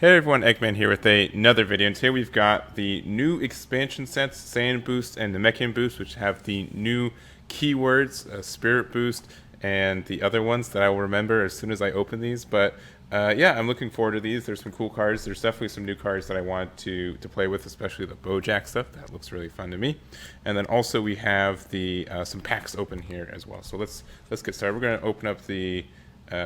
Hey everyone, Egman here with another video, and today we've got the new expansion sets, Sand Boost and the Mechan Boost, which have the new keywords, Spirit Boost, and the other ones that I will remember as soon as I open these. But yeah, I'm looking forward to these. There's some cool cards. There's definitely some new cards that I want to play with, especially the Bojack stuff. That looks really fun to me. And then also we have the some packs open here as well. So let's get started. We're going to open up the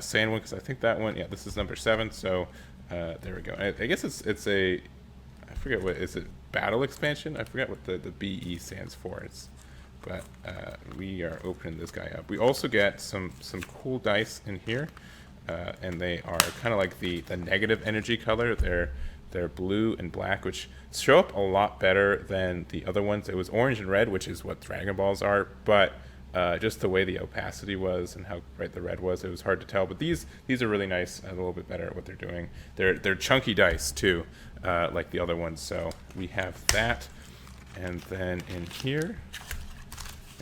Sand one because I think that one, yeah, this is number 7. So there we go. I guess it's a, I forget what, is it battle expansion? I forget what the BE stands for. But we are opening this guy up. We also get some cool dice in here, and they are kind of like the negative energy color. They're blue and black, which show up a lot better than the other ones. It was orange and red, which is what Dragon Balls are, but just the way the opacity was and how bright the red was, it was hard to tell. But these are really nice, a little bit better at what they're doing. They're chunky dice too, like the other ones. So we have that, and then in here,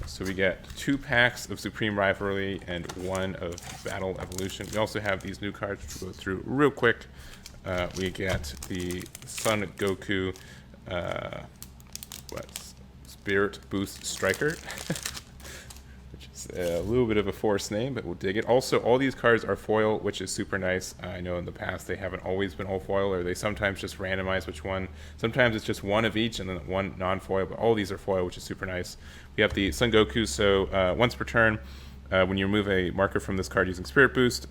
so we get 2 packs of Supreme Rivalry and 1 of Battle Evolution. We also have these new cards, which we'll go through real quick. We get the Son Goku, Spirit Boost Striker. A little bit of a forced name, but we'll dig it. Also, all these cards are foil, which is super nice. I know in the past they haven't always been all foil, or they sometimes just randomize which one. Sometimes it's just one of each and then one non-foil, but all these are foil, which is super nice. We have the Son Goku, so once per turn, when you remove a marker from this card using Spirit Boost,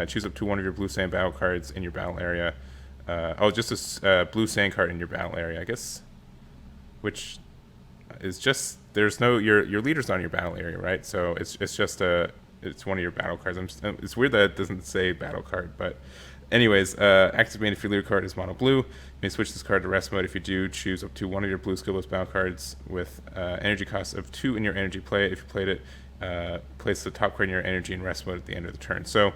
choose up to one of your blue sand battle cards in your battle area. Just a blue sand card in your battle area, I guess, which is just, there's no, your leader's not in your battle area, right? So it's just it's one of your battle cards. It's weird that it doesn't say battle card, but anyways, active main if your leader card is mono blue. You may switch this card to rest mode. If you do, choose up to one of your blue skillless battle cards with energy cost of 2 in your energy play. If you played it, place the top card in your energy in rest mode at the end of the turn. So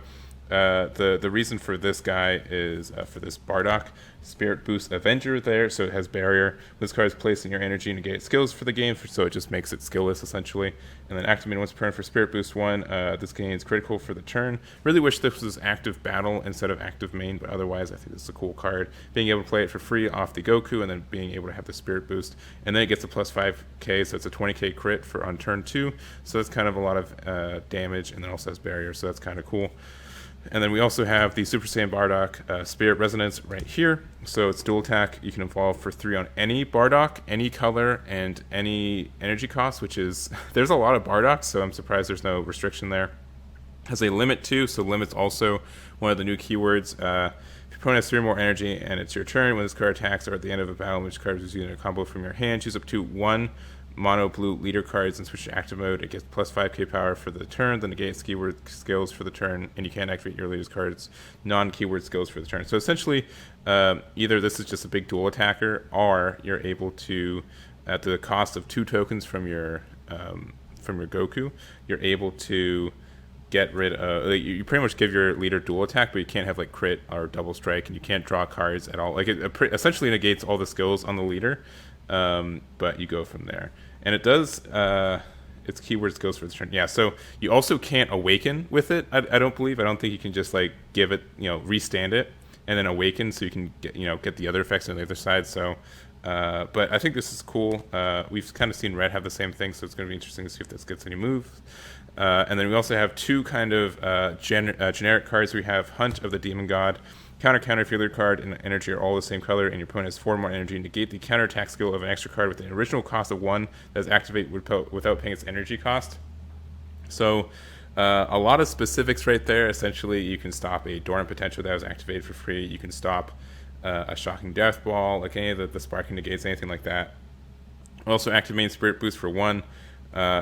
the reason for this guy is for this Bardock Spirit Boost Avenger there, so it has barrier. This card is placed in your energy and negate skills for the game, so it just makes it skillless essentially. And then activate once per turn for Spirit Boost 1. This gains critical for the turn. Really wish this was active battle instead of active main, but otherwise I think this is a cool card. Being able to play it for free off the Goku, and then being able to have the Spirit Boost, and then it gets a plus 5k, so it's a 20k crit for on turn 2. So that's kind of a lot of damage, and then also has barrier, so that's kind of cool. And then we also have the Super Saiyan Bardock Spirit Resonance right here. So it's dual attack. You can evolve for 3 on any Bardock, any color, and any energy cost, which is, there's a lot of Bardocks, so I'm surprised there's no restriction there. Has a limit too, so limit's also one of the new keywords. If your opponent has 3 more energy and it's your turn, when this card attacks or at the end of a battle, which card is using a combo from your hand, choose up to 1 mono blue leader cards and switch to active mode. It gets plus 5k power for the turn, then negates keyword skills for the turn, and you can't activate your leader's cards non-keyword skills for the turn. So essentially, either this is just a big dual attacker, or you're able to, at the cost of 2 tokens from your Goku, you're able to get rid of, like, you pretty much give your leader dual attack, but you can't have like crit or double strike, and you can't draw cards at all. Like it essentially negates all the skills on the leader. But you go from there, and it does its keywords goes for the turn. Yeah, so you also can't awaken with it. I don't think you can just like give it, restand it and then awaken, so you can get the other effects on the other side. So but I think this is cool. We've kind of seen Red have the same thing, so it's going to be interesting to see if this gets any moves. And then we also have 2 kind of generic cards. We have Hunt of the Demon God. Counter if your leader card and energy are all the same color, and your opponent has 4 more energy, negate the counterattack skill of an extra card with an original cost of 1 that is activated without paying its energy cost. So a lot of specifics right there. Essentially, you can stop a Dormant Potential that was activated for free. You can stop a Shocking Death Ball, like any of the Sparking Negates, anything like that. Also, activate Spirit Boost for 1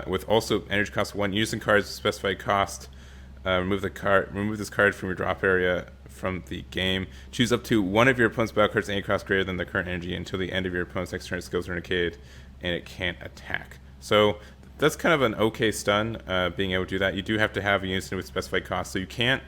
with also energy cost of 1. Using cards with specified cost. Remove this card from your drop area from the game. Choose up to 1 of your opponent's battle cards any cost greater than the current energy until the end of your opponent's next turn. Skills are negated, and it can't attack. So that's kind of an okay stun, being able to do that. You do have to have a unison with specified cost, so you can't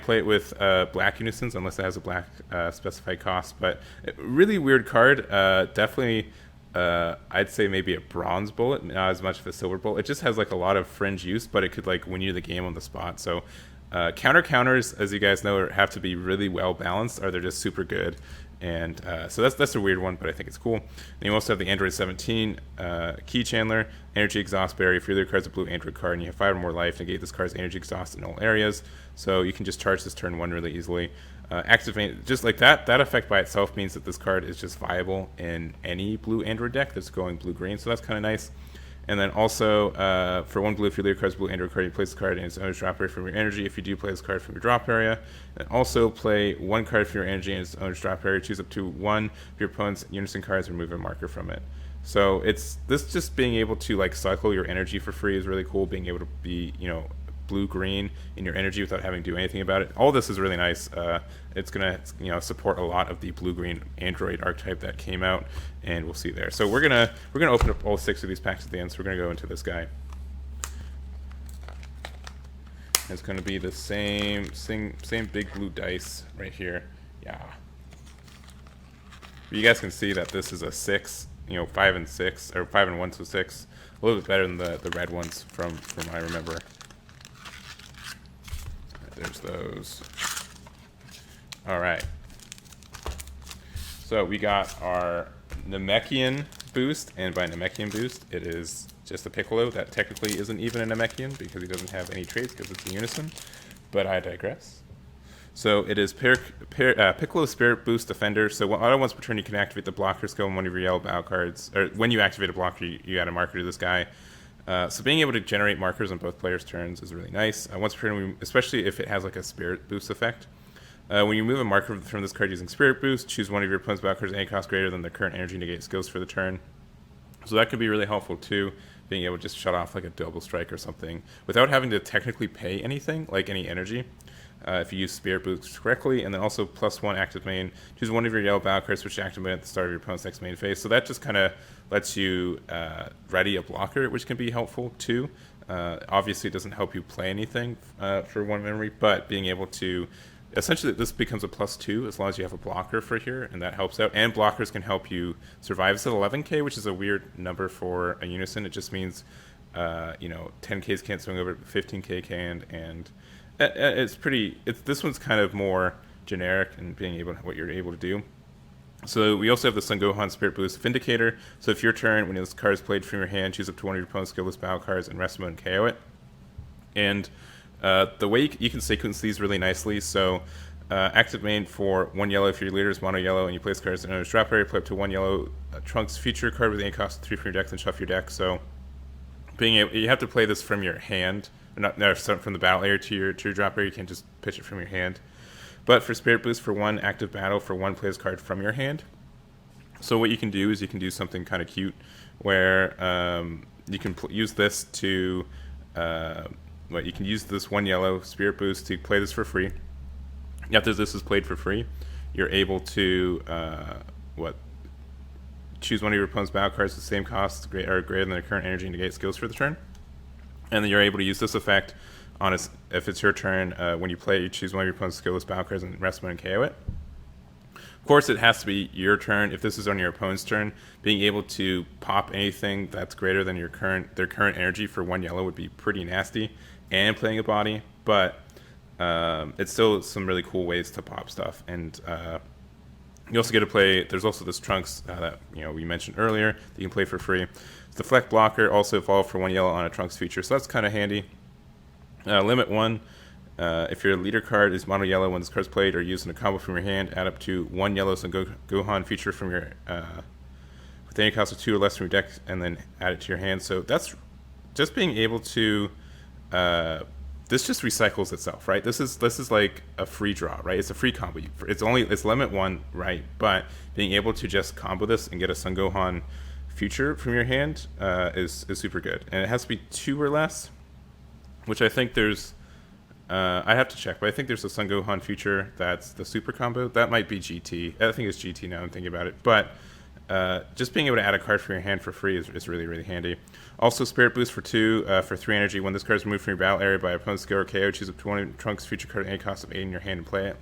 play it with black unisons unless it has a black specified cost. But really weird card. Definitely, I'd say maybe a bronze bullet, not as much of a silver bullet. It just has like a lot of fringe use, but it could like win you the game on the spot. So Counters, as you guys know, have to be really well balanced, or they're just super good. And so that's a weird one, but I think it's cool. And you also have the Android 17 Key Chandler, Energy Exhaust Barrier. If your other card's a blue Android card and you have 5 or more life, negate this card's energy exhaust in all areas. So you can just charge this turn 1 really easily. Activate, just like that effect by itself means that this card is just viable in any blue Android deck that's going blue-green, so that's kind of nice. And then also, for 1 blue, if your leader card's blue Android card, you place the card in its owner's drop area from your energy. If you do, play this card from your drop area. And also play 1 card from your energy in its owner's drop area. Choose up to 1 of your opponent's unison cards and remove a marker from it. So it's this just being able to like cycle your energy for free is really cool. Being able to be, blue-green in your energy without having to do anything about it. All this is really nice. It's gonna support a lot of the blue-green Android archetype that came out, and we'll see there. So we're gonna open up all 6 of these packs at the end. So we're gonna go into this guy. It's gonna be the same big blue dice right here. Yeah. But you guys can see that this is a 6. 5 and 6 or 5 and 1, so 6. A little bit better than the red ones from I remember. There's those. All right. So we got our Namekian boost, and by Namekian boost, it is just a Piccolo that technically isn't even a Namekian because he doesn't have any traits because it's a unison, but I digress. So it is Piccolo Spirit Boost Defender. So auto once per turn, you can activate the blocker skill on one of your yellow battle cards, or when you activate a blocker, you add a marker to this guy. So being able to generate markers on both players' turns is really nice. Once per turn, especially if it has like a Spirit Boost effect. When you move a marker from this card using Spirit Boost, choose one of your opponent's battle cards at any cost greater than their current energy negate skills for the turn. So that could be really helpful too, being able to just shut off like a double strike or something without having to technically pay anything, like any energy. If you use Spirit Boost correctly, and then also +1 active main, choose one of your yellow battle cards which activate at the start of your opponent's next main phase. So that just kind of lets you ready a blocker, which can be helpful too. Obviously, it doesn't help you play anything for 1 memory, but being able to essentially this becomes a +2 as long as you have a blocker for here, and that helps out. And blockers can help you survive. It's at 11k, which is a weird number for a unison. It just means 10ks can't swing over, 15k can, and this one's kind of more generic in being able to, what you're able to do. So we also have the Son Gohan Spirit Boost Vindicator. So if your turn, when this card is played from your hand, choose up to 1 of your opponent's skillless battle cards and rest them and KO it. And the way you can sequence these really nicely. So active main for 1 yellow if your leader is mono yellow and you place cards in another drop area, play up to 1 yellow Trunks feature card with any cost 3 from your deck, then shuffle your deck. So you have to play this from your hand. From the battle area to your drop area. You can't just pitch it from your hand. But for Spirit Boost, for 1 active battle, for 1 plays card from your hand. So what you can do is you can do something kind of cute, where you can use this to you can use this 1 yellow Spirit Boost to play this for free. After this is played for free, you're able to choose one of your opponent's battle cards with the same cost or greater than their current energy and negate skills for the turn. And then you're able to use this effect on if it's your turn. When you play, you choose one of your opponent's skillless battle cards and rest one and KO it. Of course, it has to be your turn. If this is on your opponent's turn, being able to pop anything that's greater than their current energy for 1 yellow would be pretty nasty, and playing a body. But it's still some really cool ways to pop stuff. And you also get to play. There's also this Trunks that we mentioned earlier that you can play for free. Deflect blocker also evolved for 1 yellow on a Trunks feature, so that's kind of handy. Limit 1. If your leader card is mono yellow when this card's played or used in a combo from your hand, add up to 1 yellow Son Gohan feature from your with any cost of 2 or less from your deck, and then add it to your hand. So that's just being able to. This just recycles itself, right? This is like a free draw, right? It's a free combo. It's limit 1, right? But being able to just combo this and get a Son Gohan future from your hand is super good, and it has to be 2 or less, which I think there's. I have to check, but I think there's a Son Gohan future that's the super combo. That might be GT. I think it's GT now I'm thinking about it. But just being able to add a card from your hand for free is really, really handy. Also, Spirit Boost for 2 for 3 energy. When this card is removed from your battle area by opponent's skill or KO, choose up to 1 of Trunks feature card at any cost of 8 in your hand and play it.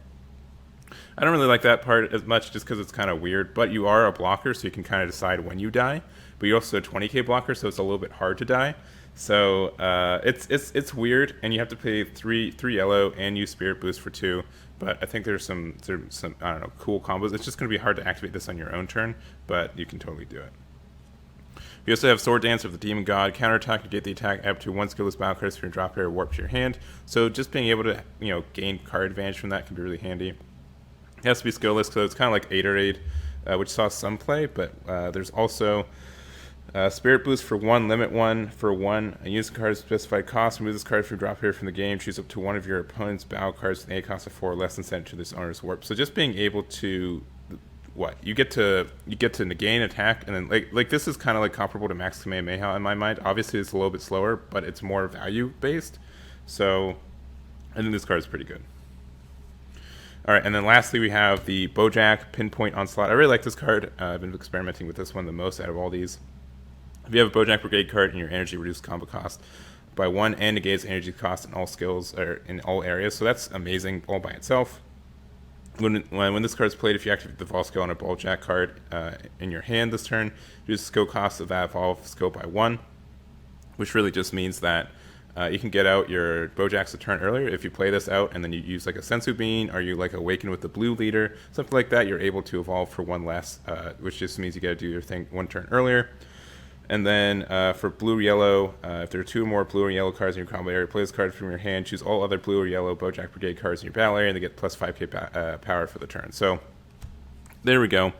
I don't really like that part as much just because it's kind of weird, but you are a blocker, so you can kind of decide when you die but you're also a 20k blocker, so it's a little bit hard to die. So it's weird, and you have to pay three yellow and use Spirit Boost for 2. But I think there's some I don't know, cool combos. It's just going to be hard to activate this on your own turn, but you can totally do it. You also have Sword Dance of the Demon God. Counterattack, negate the attack, add up to 1 skillless battle card from your drop pair, warp to your hand. So just being able to gain card advantage from that can be really handy. It has to be skillless, so it's kind of like Aid, which saw some play, but there's also Spirit Boost for 1, limit 1 for 1. Use the card's specified cost. Remove this card from your drop pair from the game. Choose up to one of your opponent's battle cards with an A cost of 4 less than sent to this owner's warp. So just being able to you get to negate an attack, and then like this is kind of like comparable to Max Kamehameha in my mind. Obviously it's a little bit slower, but it's more value based. So I think this card is pretty good. All right, and then lastly we have the Bojack Pinpoint Onslaught. I really like this card. I've been experimenting with this one the most out of all these. If you have a Bojack Brigade card and your energy reduced combo cost by 1 and negates energy cost in all skills or in all areas, so that's amazing all by itself. When this card is played, if you activate the Evolve skill on a Bojack card in your hand this turn, reduce the skill cost of that Evolve skill by 1, which really just means that you can get out your Bojacks a turn earlier. If you play this out and then you use like a Sensu Bean, or you like awaken with the blue leader, something like that, you're able to evolve for 1 less, which just means you got to do your thing 1 turn earlier. And then for blue-yellow, if there are 2 or more blue or yellow cards in your combo area, play this card from your hand, choose all other blue or yellow Bojack Brigade cards in your battle area, and they get plus 5k power for the turn. So there we go.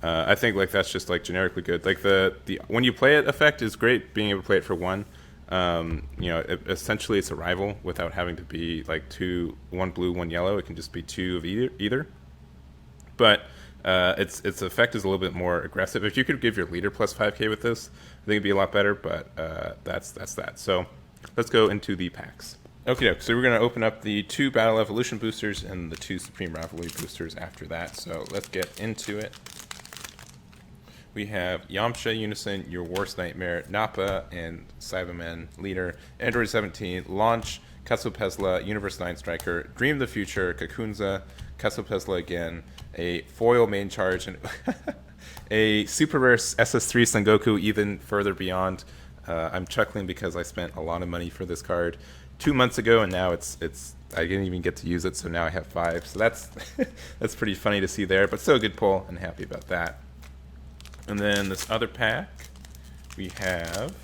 I think like that's just like generically good. Like the when you play it effect is great, being able to play it for 1. Essentially it's a rival without having to be like 1 blue, 1 yellow. It can just be 2 of either. But its effect is a little bit more aggressive. If you could give your leader plus 5k with this, I think it'd be a lot better, but that's that. So let's go into the packs. Okay, so we're going to open up the 2 Battle Evolution boosters and the 2 Supreme Rivalry boosters after that. So let's get into it. We have Yamcha Unison, Your Worst Nightmare, Nappa, and Cyberman Leader, Android 17, Launch, Katsupesla, Universe 9 Striker, Dream the Future, Kakunza, Katsupesla again, a foil main charge, and a super rare SS3 Sengoku even further beyond. I'm chuckling because I spent a lot of money for this card 2 months ago, and now it's I didn't even get to use it, so now I have 5. So that's that's pretty funny to see there, but still a good pull, and happy about that. And then this other pack, we have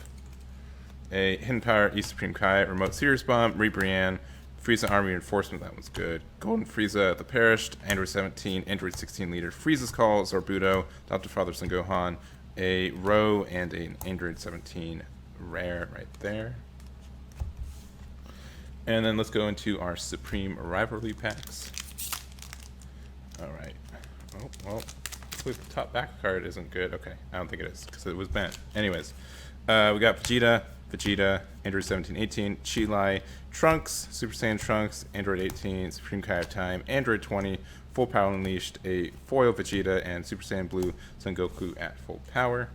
a Hidden Power, E Supreme Kai, Remote Sears Bomb, Rebrianne, Frieza Army Reinforcement, that one's good. Golden Frieza, The Perished, Android 17, Android 16 Leader, Frieza's Call, Zorbuto, Dr. Father Son Gohan, a Row, and an Android 17 Rare right there. And then let's go into our Supreme Rivalry packs. Alright. Oh, well, the top back card isn't good. Okay, I don't think it is, because it was bent. Anyways, we got Vegeta, Android 17-18, Chi-Lai, Trunks, Super Saiyan Trunks, Android 18, Supreme Kai of Time, Android 20, Full Power Unleashed, a foil Vegeta, and Super Saiyan Blue Son Goku at full power.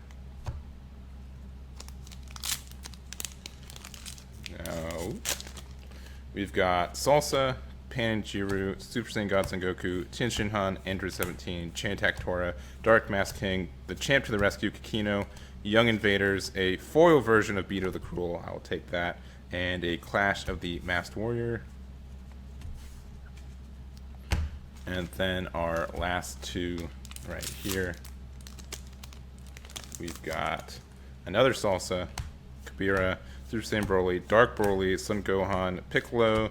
Now, we've got Salsa, Pan Jiru, Super Saiyan God Son Goku, Tien Shinhan, Android 17, Chain Attack Tora, Dark Mask King, the Champ to the Rescue, Kikino, Young Invaders, a foil version of Beto the Cruel, I'll take that, and a Clash of the Masked Warrior. And then our last 2 right here, we've got another Salsa, Kabira, Super Saiyan Broly, Dark Broly, Son Gohan, Piccolo,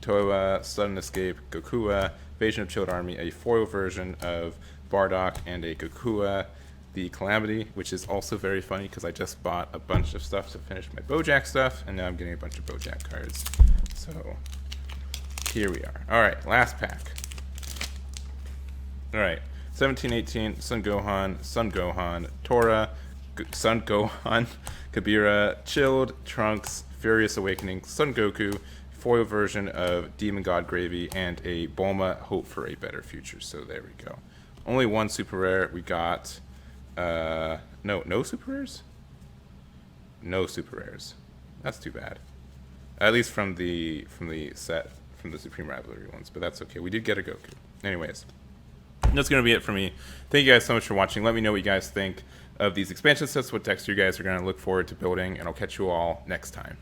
Toa, Sudden Escape, Gokua, Invasion of Chilled Army, a foil version of Bardock, and a Gokua, the Calamity, which is also very funny because I just bought a bunch of stuff to finish my Bojack stuff, and now I'm getting a bunch of Bojack cards. So here we are. All right, last pack. All right, 17-18, Son Gohan, Tora, Son Gohan, Kabira, Chilled, Trunks, Furious Awakening, Son Goku, foil version of Demon God Gravy, and a Bulma, Hope for a Better Future. So there we go. Only 1 super rare. We got no super rares? No super rares. That's too bad. At least from the set, from the Supreme Rivalry ones, but that's okay. We did get a Goku. Anyways, that's going to be it for me. Thank you guys so much for watching. Let me know what you guys think of these expansion sets, what decks you guys are going to look forward to building, and I'll catch you all next time.